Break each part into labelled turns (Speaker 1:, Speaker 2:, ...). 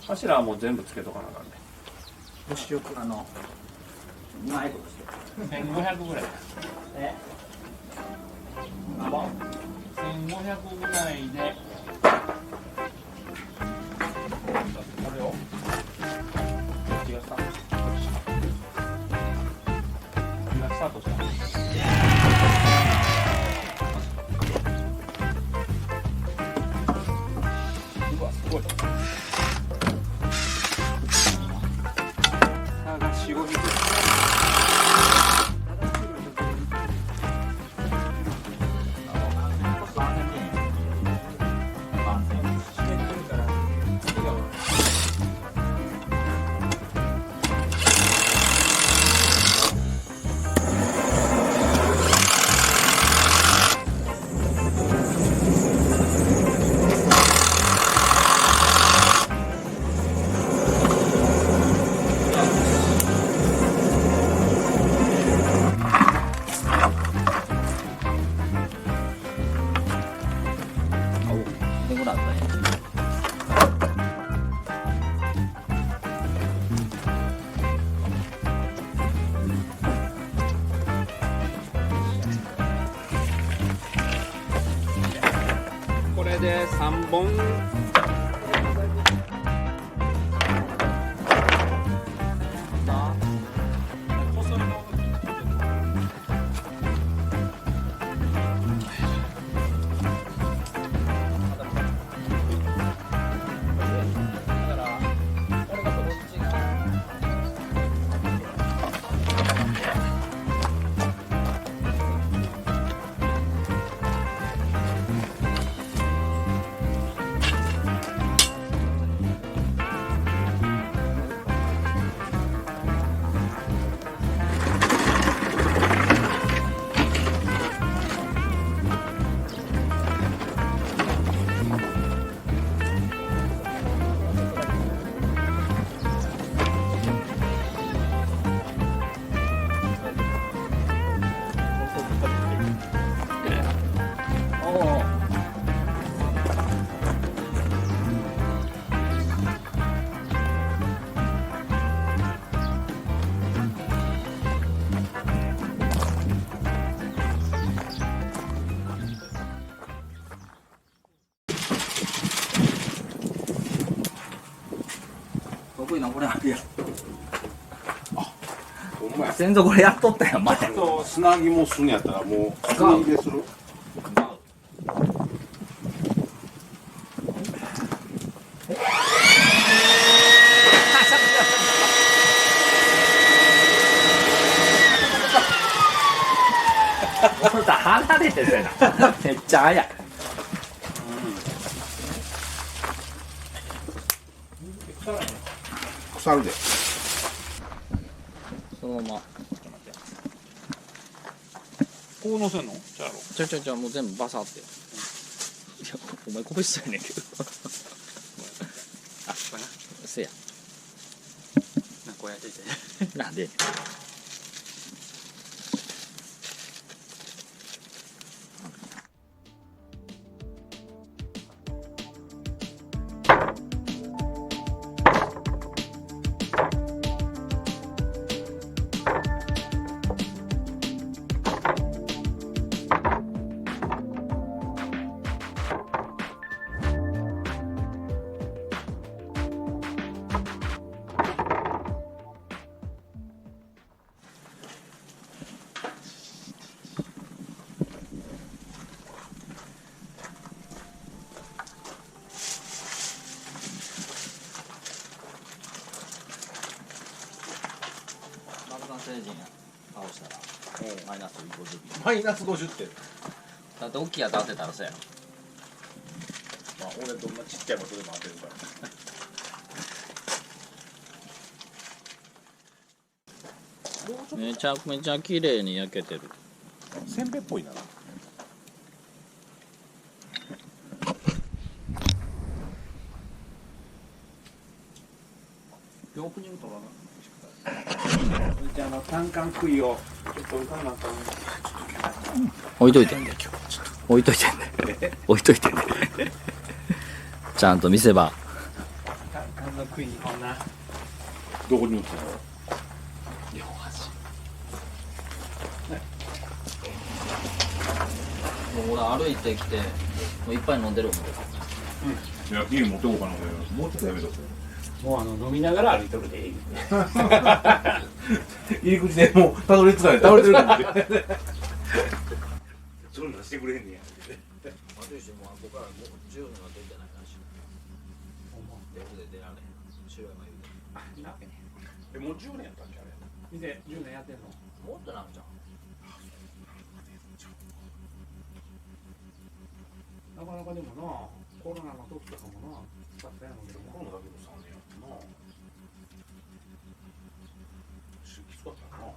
Speaker 1: 柱はもう全部つけとかなあかんね。
Speaker 2: もしよくうまいことして
Speaker 1: 1500ぐらい。
Speaker 2: 何本
Speaker 1: 1500ぐらいで。これを。違うスタートした。今スタートした。うわ、すごい。差が4、5匹。これで3本。
Speaker 2: 得意なこれあるやん。
Speaker 3: ほんまや。
Speaker 2: 先祖これやっとったやん前。
Speaker 3: 砂肝すんやったらもう砂入れする。
Speaker 2: 離れてるな。めっちゃ早い。
Speaker 3: 腐るで。
Speaker 2: そのまま。
Speaker 1: こう乗せんの？じゃあ
Speaker 2: ちゃもう全部バサって。いやお前こぼしそうやねんけど。
Speaker 1: あ、これな。
Speaker 2: せや。
Speaker 1: なんかこうやってて。
Speaker 2: なんで。星人倒したらマイナス50秒。
Speaker 3: マイナス50点。
Speaker 2: だって大きいやつ当てたらそうやろ。
Speaker 3: まあ俺どんなちっちゃいことでも当てるから。
Speaker 2: めちゃめちゃ綺麗に焼けてる。
Speaker 3: せんべいっぽいな。
Speaker 1: オープニングとかじゃあ単管杭をちょっと浮かなあかん。
Speaker 2: 置いといてんで置いといてんで置いといてんでちゃんと見せ場。
Speaker 1: 単管の杭食いほんな
Speaker 3: どこに売ってたの？
Speaker 1: 両端
Speaker 2: もう俺歩いてきてもういっぱい飲んでるもん。
Speaker 3: いや、ビール持ってこうかな。もうちょっとやめとく。
Speaker 1: もう飲みながら歩いとるでいい
Speaker 3: 入り口でもうたどり着かない。倒れてるかもしれない。そういうのしてくれへんねや。
Speaker 2: 松井氏もここからもう10年は出てないらしい。レフで出られへん。白い眉で。
Speaker 3: もう10年やったんじゃね。
Speaker 1: 店10年やってんの
Speaker 2: もっとなんじゃん。
Speaker 1: なかなかでもなコロナの時とかもな使ってないのけど
Speaker 3: コロナだけど3年やったな。きつかったな。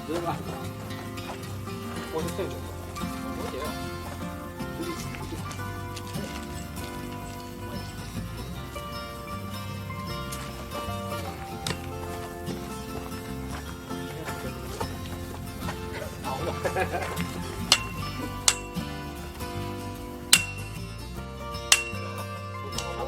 Speaker 1: どうがこれ店長
Speaker 2: 覚えてよ。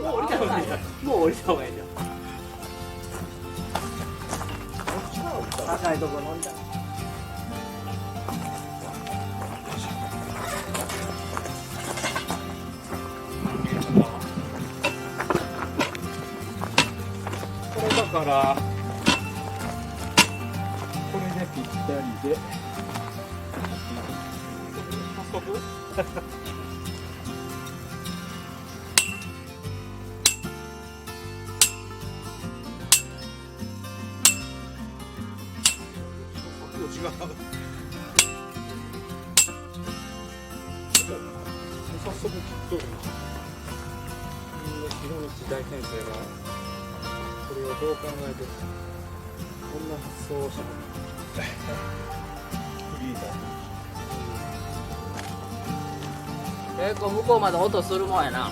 Speaker 1: もう降りた方がいいじゃんもう降りた方がいいじゃん高いところに降りたこれだからこれでぴったりで早速違う早速切っとるな広道大先生がこれをどう考えてこんな発想をしたのフリーザ
Speaker 2: 結構向こうまで音するもんやな。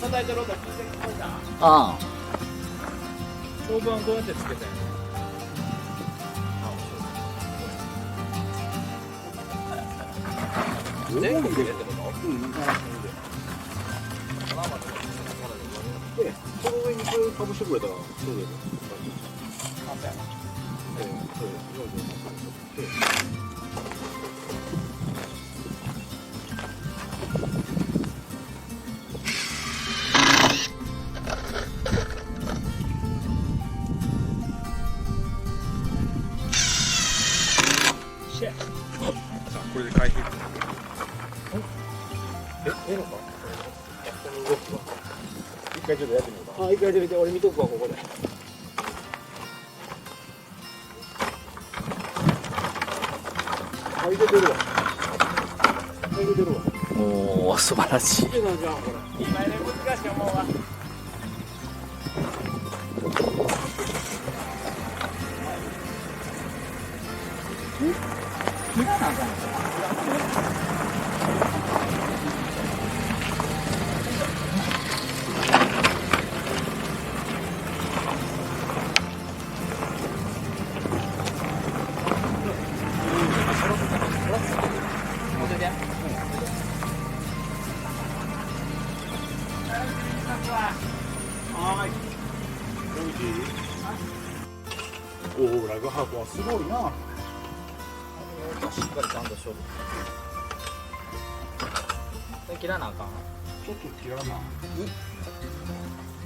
Speaker 1: 叩いてる音聞いて聞こえた
Speaker 2: あ
Speaker 1: 当分どうやってつけてんの全国でってこと
Speaker 3: で、その上にこれかぶしてくれたら、そうだよ。
Speaker 1: シェ
Speaker 3: さあ、これで回避。
Speaker 1: ええのかこの動きは
Speaker 3: 一回ちょっとやってみようか。
Speaker 1: 一回やってみて俺見とくわここで入れてるわ入れてるわ
Speaker 2: あ。おお、素晴らしい。
Speaker 1: いけたじゃんこれ今ね難しい思うわ
Speaker 3: おお、ラグハーブはすごいな。
Speaker 2: しっかりちゃんとしよう。これ切らなあかん。
Speaker 3: ちょっと切らな。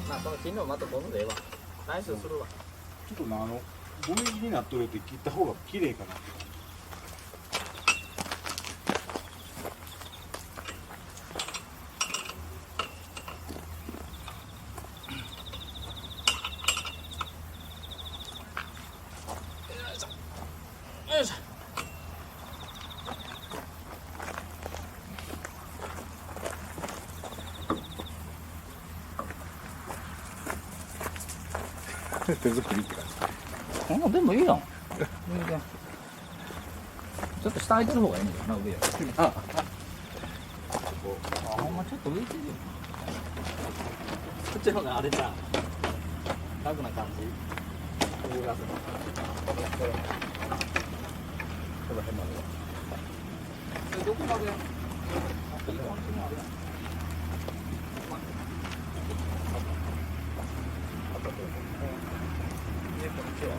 Speaker 2: まあこの金のまたこのでええわ。ナイスするわ。
Speaker 3: ちょっとな、5ミリになっとるって切った方が綺麗かな。
Speaker 2: よいしょ。
Speaker 3: 手作りって感じ。
Speaker 2: でもいいやん。ちょっと下空いてる方がいいんだよな、上よ。ほんまちょっと浮いてるよ。こっちの方があれじゃん。楽な感じ。動かすの。
Speaker 3: この辺までは。
Speaker 2: どこまで？
Speaker 3: こっちは